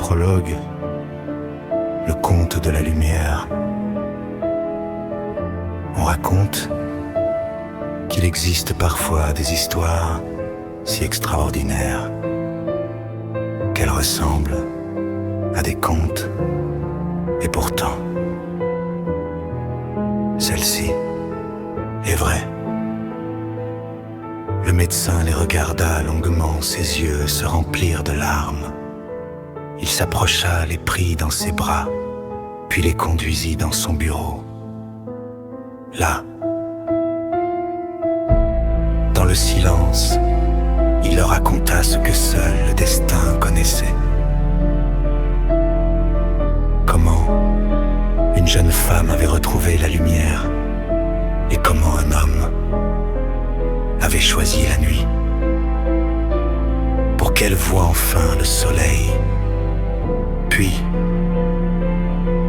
prologue, le conte de la lumière. On raconte qu'il existe parfois des histoires si extraordinaires qu'elles ressemblent à des contes, et pourtant, celle-ci est vraie. Le médecin les regarda longuement, ses yeux se remplirent de larmes. Il s'approcha, les prit dans ses bras, puis les conduisit dans son bureau. Là, dans le silence, il leur raconta ce que seul le destin connaissait. Comment une jeune femme avait retrouvé la lumière et comment un homme avait choisi la nuit pour qu'elle voie enfin le soleil. Puis,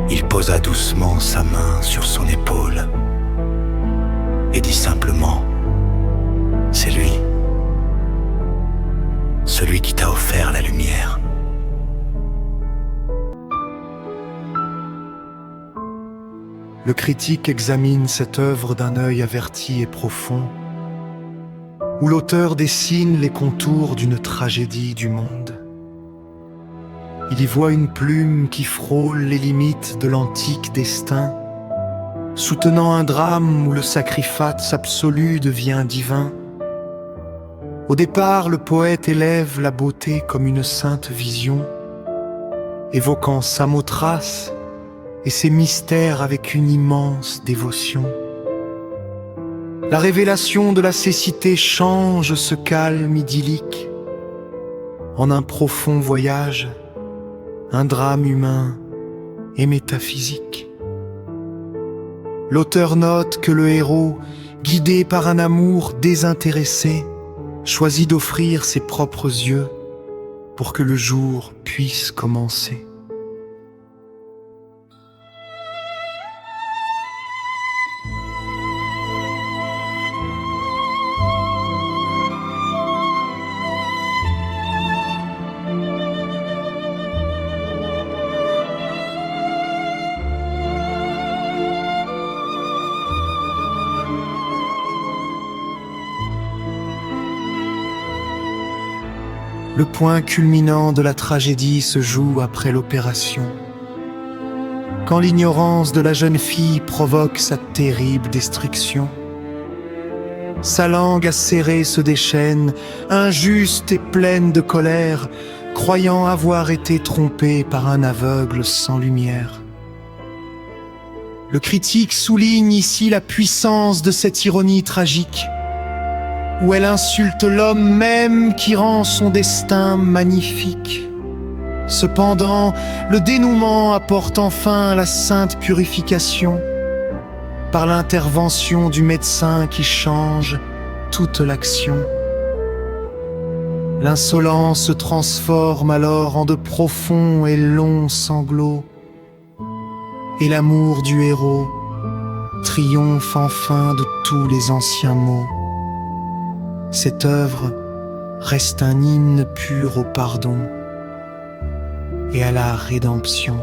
il posa doucement sa main sur son épaule et dit simplement: c'est lui, celui qui t'a offert la lumière. Le critique examine cette œuvre d'un œil averti et profond, où l'auteur dessine les contours d'une tragédie du monde. Il y voit une plume qui frôle les limites de l'antique destin, soutenant un drame où le sacrifice absolu devient divin. Au départ, le poète élève la beauté comme une sainte vision, évoquant Samothrace et ses mystères avec une immense dévotion. La révélation de la cécité change ce calme idyllique en un profond voyage, un drame humain et métaphysique. L'auteur note que le héros, guidé par un amour désintéressé, choisit d'offrir ses propres yeux pour que le jour puisse commencer. Le point culminant de la tragédie se joue après l'opération, quand l'ignorance de la jeune fille provoque sa terrible destruction. Sa langue acérée se déchaîne, injuste et pleine de colère, croyant avoir été trompée par un aveugle sans lumière. Le critique souligne ici la puissance de cette ironie tragique, où elle insulte l'homme même qui rend son destin magnifique. Cependant, le dénouement apporte enfin la sainte purification, par l'intervention du médecin qui change toute l'action. L'insolence se transforme alors en de profonds et longs sanglots, et l'amour du héros triomphe enfin de tous les anciens maux. Cette œuvre reste un hymne pur au pardon et à la rédemption.